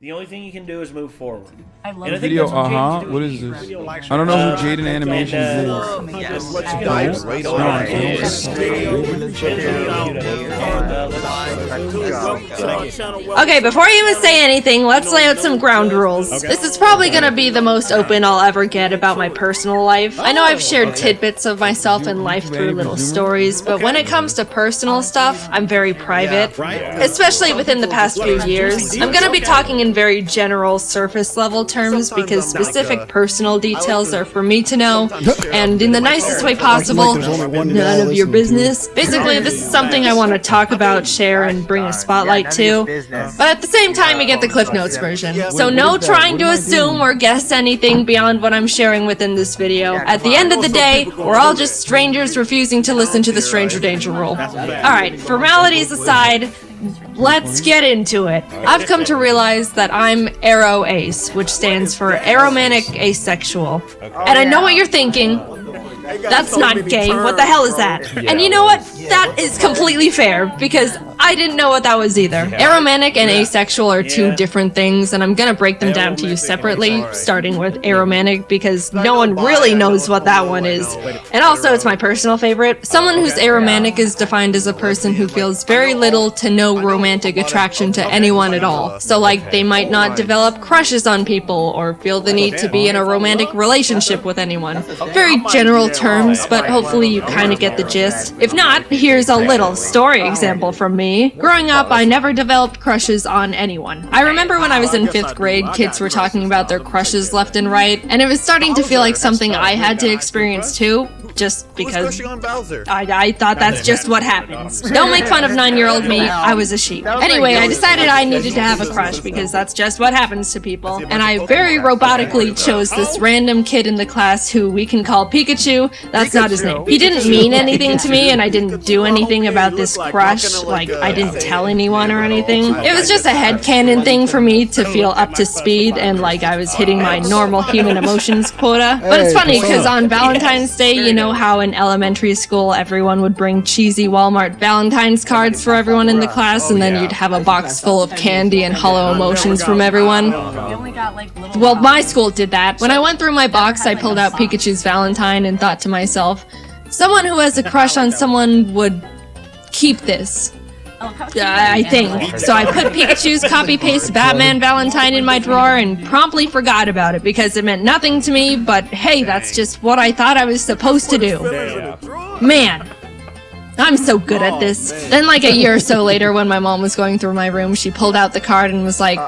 The only thing you can do is move forward. I love And I think Video, that's what Jaden's doing what is here. this? I don't know who Jaden Animations is. Okay, before I even say anything, let's lay out some ground rules. This is probably gonna be the most open I'll ever get about my personal life. I know I've shared tidbits of myself and life through little stories, but when it comes to personal stuff, I'm very private, especially within the past few years. I'm gonna be talking in very general, surface level terms because specific personal details are for me to know, and in the nicest way possible, none of your business. Basically, this is something I want to talk about, share, and bring a spotlight to, but at the same time, you get the Cliff Notes version. So no trying to assume or guess anything beyond what I'm sharing within this video. At the end of the day, we're all just strangers refusing to listen to the stranger danger rule. Alright, formalities aside, let's get into it. I've come to realize that I'm ARO-ACE, which stands for Aromantic Asexual. And I know what you're thinking. That's not gay. What the hell is that? And you know what? That is completely fair, because I didn't know what that was either. Aromantic and asexual are two different things, and I'm gonna break them down to you separately, starting with aromantic, because no one really knows what that one is. And also, it's my personal favorite. Someone who's aromantic is defined as a person who feels very little to no romantic attraction to anyone at all. So like, they might not develop crushes on people, or feel the need to be in a romantic relationship with anyone. Very general terms, but hopefully you kind of get the gist. If not, here's a little story example from me. Growing up, I never developed crushes on anyone. I remember when I was in 5th grade, kids were talking about their crushes left and right, and it was starting to feel like something I had to experience too, just because I thought that's just what happens. Don't make fun of 9-year-old me, I was a sheep. Anyway, I decided I needed to have a crush because that's just what happens to people, and I very robotically chose this random kid in the class who we can call Pikachu. That's not his name. He didn't mean anything to me, and I didn't do anything about this crush, like I didn't tell anyone or anything. It was just a headcanon thing for me to feel up to speed and like I was hitting my normal human emotions quota. But it's funny because on Valentine's Day, you know how in elementary school everyone would bring cheesy Walmart Valentine's cards for everyone in the class, and then you'd have a box full of candy and hollow emotions from everyone? Well, my school did that. When I went through my box, I pulled out Pikachu's Valentine and thought to myself, someone who has a crush on someone would keep this. I think. So I put Pikachu's copy-paste Batman Valentine in my drawer and promptly forgot about it because it meant nothing to me, but hey, that's just what I thought I was supposed to do. Man, I'm so good at this. Then like a year or so later, when my mom was going through my room, she pulled out the card and was like,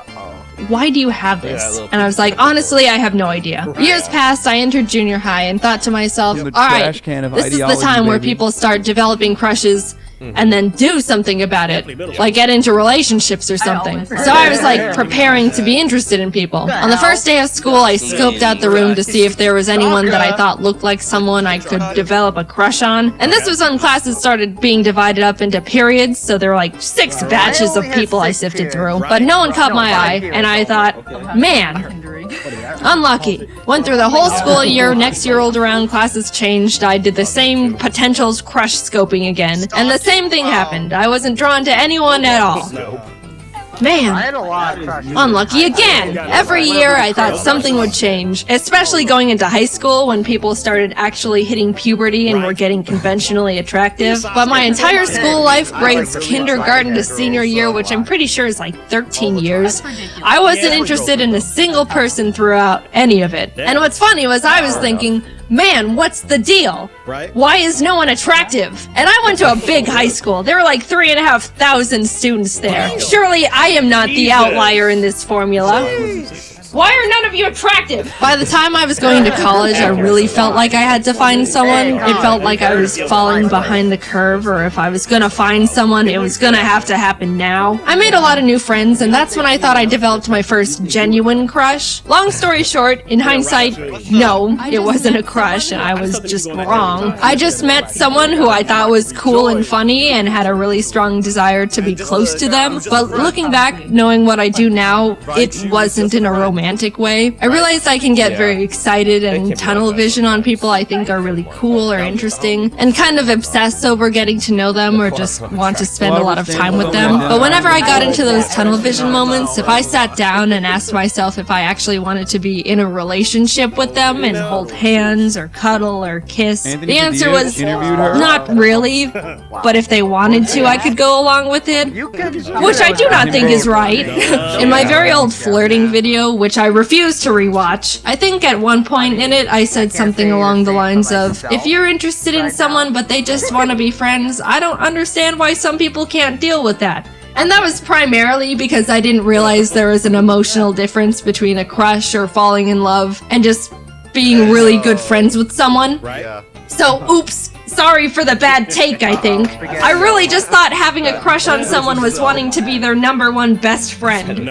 why do you have this? And I was like, honestly, I have no idea. Years passed, I entered junior high and thought to myself, alright, this is the time where people start developing crushes and then do something about it, like get into relationships or something. So I was like preparing to be interested in people. On the first day of school, I scoped out the room to see if there was anyone that I thought looked like someone I could develop a crush on. And this was when classes started being divided up into periods, so there were like 6 batches of people I sifted through. But no one caught my eye, and I thought, man, unlucky. Went through the whole school year, next year rolled around, classes changed, I did the same potentials crush scoping again, and the same thing happened. I wasn't drawn to anyone at all. Man, unlucky again. Every year I thought something would change, especially going into high school when people started actually hitting puberty and were getting conventionally attractive. But my entire school life, grades kindergarten to senior year, which I'm pretty sure is like 13 years, I wasn't interested in a single person throughout any of it. And what's funny was I was thinking, man, what's the deal? Why is no one attractive? And I went to a big high school. There were like 3,500 students there. Surely I am not the outlier in this formula. Why are none of you attractive? By the time I was going to college, I really felt like I had to find someone. It felt like I was falling behind the curve, or if I was gonna find someone, it was gonna have to happen now. I made a lot of new friends, and that's when I thought I developed my first genuine crush. Long story short, in hindsight, no, it wasn't a crush, and I was just wrong. I just met someone who I thought was cool and funny, and had a really strong desire to be close to them. But looking back, knowing what I do now, it wasn't in a romantic romantic way. I realized I can get very excited and tunnel vision on people I think are really cool or interesting, and kind of obsess over getting to know them or just want to spend a lot of time with them. But whenever I got into those tunnel vision moments, if I sat down and asked myself if I actually wanted to be in a relationship with them and hold hands or cuddle or kiss, the answer was not really, but if they wanted to, I could go along with it, which I do not think is right. In my very old flirting video, which I refuse to rewatch, I think at one point in it I said something along the lines of, if you're interested in someone but they just want to be friends, I don't understand why some people can't deal with that. And that was primarily because I didn't realize there was an emotional difference between a crush or falling in love and just being really good friends with someone. So, oops, sorry for the bad take, I think. I really just thought having a crush on someone was wanting to be their #1 best friend.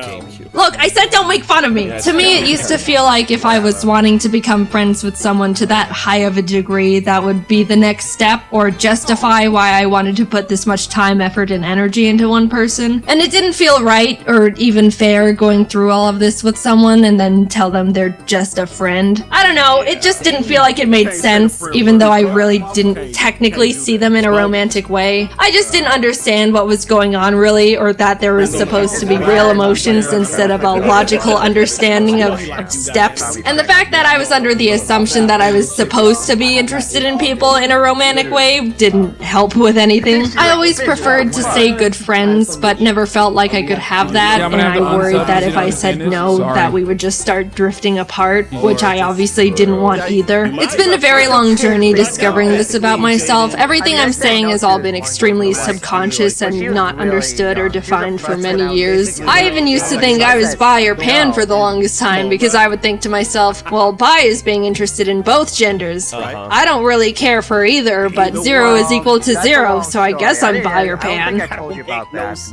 Look, I said don't make fun of me. To me, it used to feel like if I was wanting to become friends with someone to that high of a degree, that would be the next step or justify why I wanted to put this much time, effort, and energy into one person. And it didn't feel right or even fair going through all of this with someone and then tell them they're just a friend. I don't know, it just didn't feel like it made sense, even though I really didn't technically see them in a romantic way. I just didn't understand what was going on really, or that there was supposed to be real emotions instead of a logical understanding of steps. And the fact that I was under the assumption that I was supposed to be interested in people in a romantic way didn't help with anything. I always preferred to stay good friends, but never felt like I could have that, and I worried that if I said no, that we would just start drifting apart, which I obviously didn't want either. It's been a very long journey discovering this about myself. Everything I'm saying has all been extremely subconscious and not understood or defined for many years. I even used to think I was bi or pan for the longest time because I would think to myself, well, bi is being interested in both genders. I don't really care for either, but 0 is equal to 0, so I guess I'm bi or pan.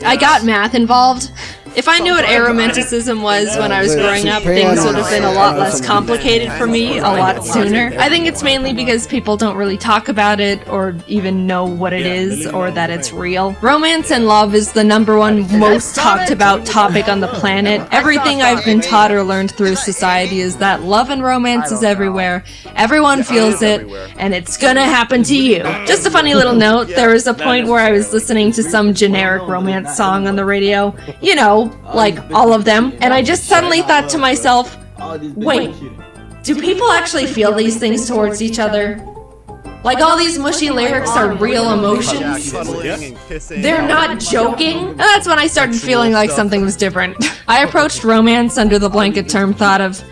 I got math involved. If I knew what aromanticism was when I was growing up, things would have been a lot less complicated for me a lot sooner. I think it's mainly because people don't really talk about it or even know what it is or that it's real. Romance and love is the #1 most talked about topic on the planet. Everything I've been taught or learned through society is that love and romance is everywhere. Everyone feels it, and it's gonna happen to you. Just a funny little note, there was a point where I was listening to some generic romance song on the radio. You know, like all of them, and I just suddenly thought to myself, wait, do people actually feel these things towards each other? Like all these mushy lyrics are real emotions? They're not joking? And that's when I started feeling like something was different. I approached romance under the blanket term thought of,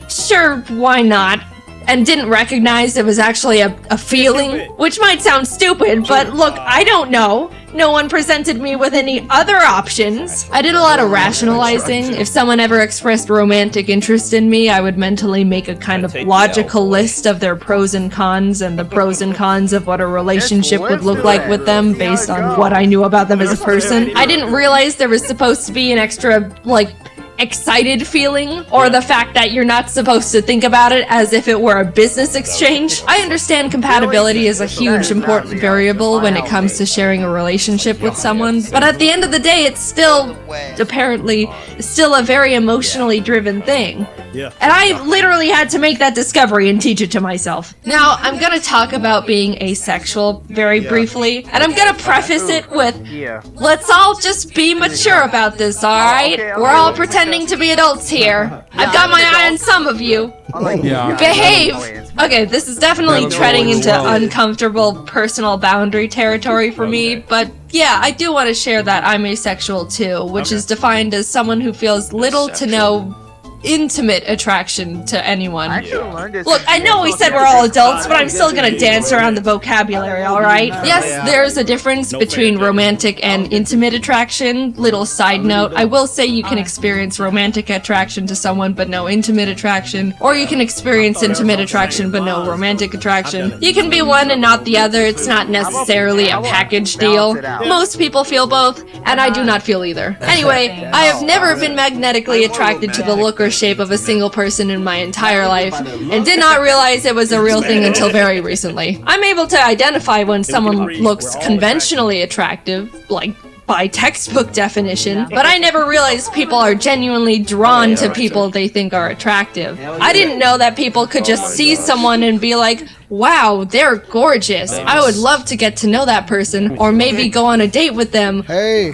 sure, why not? And didn't recognize it was actually a feeling, which might sound stupid, but look, I don't know. No one presented me with any other options. I did a lot of rationalizing. If someone ever expressed romantic interest in me, I would mentally make a kind of logical list of their pros and cons and the pros and cons of what a relationship would look like with them based on what I knew about them as a person. I didn't realize there was supposed to be an extra, like, excited feeling, or the fact that you're not supposed to think about it as if it were a business exchange. I understand compatibility is a huge important variable when it comes to sharing a relationship with someone, but at the end of the day, it's still, apparently, still a very emotionally driven thing. And I literally had to make that discovery and teach it to myself. Now, I'm gonna talk about being asexual very briefly, and I'm gonna preface it with, let's all just be mature about this, alright? We're all pretending to be adults here. I've got my eye on some of you. Behave! Okay, this is definitely treading into uncomfortable personal boundary territory for me, but yeah, I do want to share that I'm asexual too, which is defined as someone who feels little to no intimate attraction to anyone. Look, I know we said we're all adults, but I'm still gonna dance around the vocabulary, alright? Yes, there's a difference between romantic and intimate attraction. Little side note, I will say you can experience romantic attraction to someone but no intimate attraction, or you can experience intimate attraction but no romantic attraction. You can be one and not the other, it's not necessarily a package deal. Most people feel both, and I do not feel either. Anyway, I have never been magnetically attracted to the look or shape of a single person in my entire life, and did not realize it was a real thing until very recently. I'm able to identify when someone looks conventionally attractive, like by textbook definition, but I never realized people are genuinely drawn to people they think are attractive. I didn't know that people could just see someone and be like, wow, they're gorgeous. I would love to get to know that person, or maybe go on a date with them,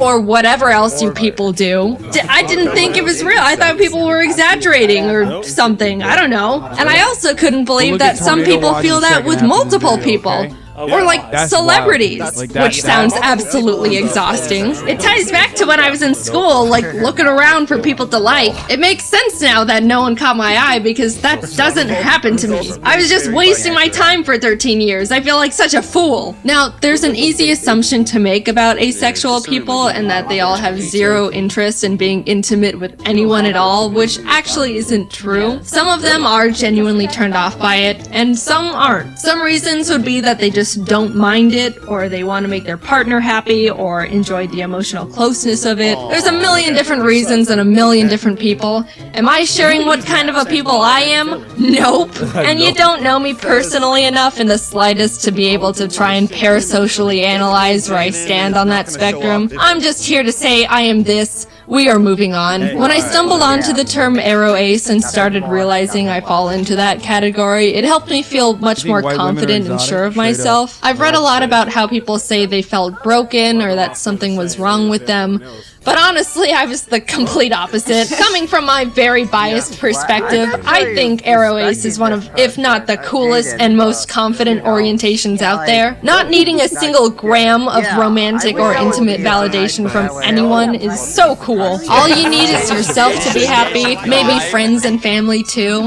or whatever else you people do. I didn't think it was real. I thought people were exaggerating or something. I don't know. And I also couldn't believe that some people feel that with multiple people. Or like celebrities, which sounds absolutely exhausting. It ties back to when I was in school, like looking around for people to like. It makes sense now that no one caught my eye because that doesn't happen to me. I was just wasting my time for 13 years. I feel like such a fool. Now, there's an easy assumption to make about asexual people and that they all have zero interest in being intimate with anyone at all, which actually isn't true. Some of them are genuinely turned off by it, and some aren't. Some reasons would be that they just don't mind it, or they want to make their partner happy, or enjoy the emotional closeness of it. There's a million different reasons and a million different people. Am I sharing what kind of a people I am? Nope. And you don't know me personally enough in the slightest to be able to try and parasocially analyze where I stand on that spectrum. I'm just here to say I am this. We are moving on. When I stumbled onto the term aro ace and started realizing I fall into that category, it helped me feel much more confident and sure of myself. I've read a lot about how people say they felt broken or that something was wrong with them. But honestly, I was the complete opposite. Coming from my very biased perspective, I think aro ace is one of, if not the coolest and most confident orientations out there. Not needing a single gram of romantic or intimate validation from anyone is so cool. All you need is yourself to be happy, maybe friends and family too.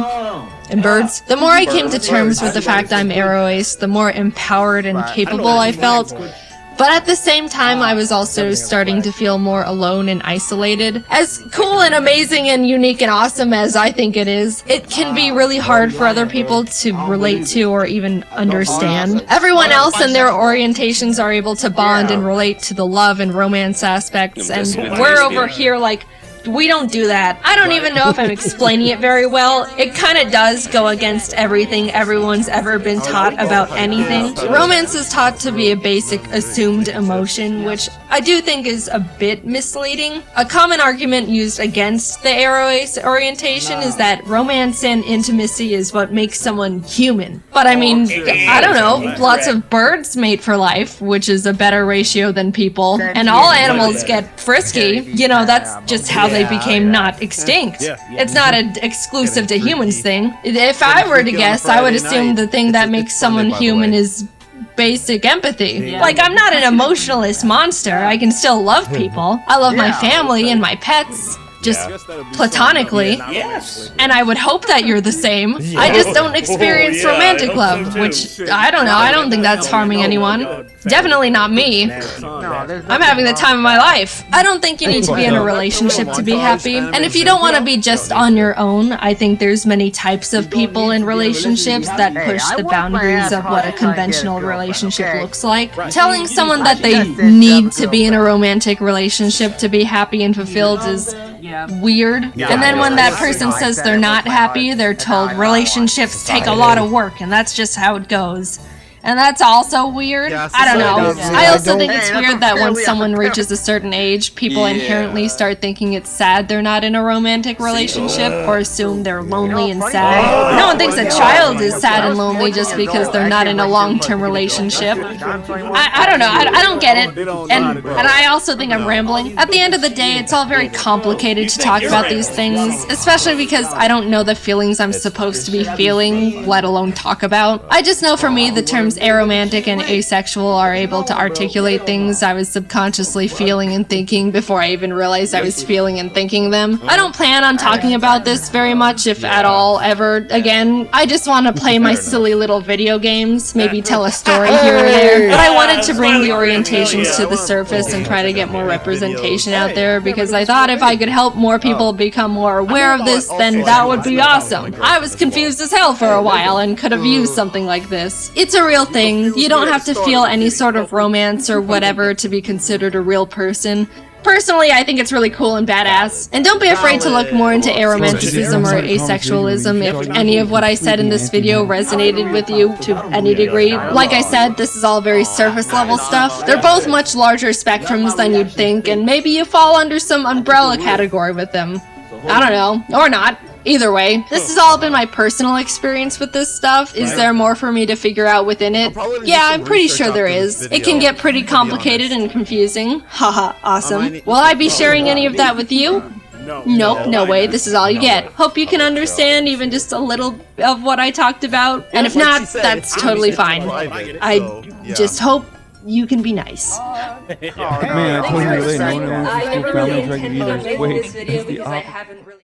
And birds. The more I came to terms with the fact I'm aro ace, the more empowered and capable I felt. But at the same time, I was also starting to feel more alone and isolated. As cool and amazing and unique and awesome as I think it is, it can be really hard for other people to relate to or even understand. Everyone else and their orientations are able to bond and relate to the love and romance aspects, and we're over here like, we don't do that. I don't even know if I'm explaining it very well. It kind of does go against everything everyone's ever been taught about anything. Romance is taught to be a basic assumed emotion, which I do think is a bit misleading. A common argument used against the aro ace orientation is that romance and intimacy is what makes someone human. But I mean, I don't know, lots of birds mate for life, which is a better ratio than people, and all animals get frisky. You know, that's just how they became not extinct. It's not an exclusive to humans thing. If I were to guess, I would assume the thing that makes someone human is basic empathy. Like, I'm not an emotionless monster. I can still love people. I love my family and my pets. Just platonically. Yes. And I would hope that you're the same. I just don't experience romantic love, which, I don't know, I don't think that's harming anyone. Definitely not me. I'm having the time of my life. I don't think you need to be in a relationship to be happy. And if you don't want to be just on your own, I think there's many types of people in relationships that push the boundaries of what a conventional relationship looks like. Telling someone that they need to be in a romantic relationship to be happy and fulfilled is weird. And then when that person says they're not happy, they're told relationships take a lot of work and that's just how it goes. And that's also weird. I don't know. I also think it's weird that when someone reaches a certain age, people inherently start thinking it's sad they're not in a romantic relationship, or assume they're lonely and sad. No one thinks a child is sad and lonely just because they're not in a long-term relationship. I don't know. I don't get it. And I also think I'm rambling. At the end of the day, it's all very complicated to talk about these things, especially because I don't know the feelings I'm supposed to be feeling, let alone talk about. I just know for me, the terms aromantic and asexual are able to articulate things I was subconsciously feeling and thinking before I even realized I was feeling and thinking them. I don't plan on talking about this very much, if at all, ever again. I just want to play my silly little video games, maybe tell a story here or there. But I wanted to bring the orientations to the surface and try to get more representation out there, because I thought if I could help more people become more aware of this, then that would be awesome. I was confused as hell for a while and could have used something like this. It's a real real thing. You don't have to feel any sort of romance or whatever to be considered a real person. Personally, I think it's really cool and badass. And don't be afraid to look more into aromanticism or asexualism if any of what I said in this video resonated with you to any degree. Like I said, this is all very surface level stuff. They're both much larger spectrums than you'd think, and maybe you fall under some umbrella category with them. I don't know. Or not. Either way, this has all been my personal experience with this stuff. Is there more for me to figure out within it? Yeah, I'm pretty sure there is. It can get pretty complicated and confusing. Haha, awesome. Will I be sharing any of that with you? Nope, no way. This is all you get. Hope you can understand even just a little of what I talked about. And if not, that's totally fine. I just hope you can be nice. Man, I told you earlier, no one else is family dragon either. Wait, this video because I haven't really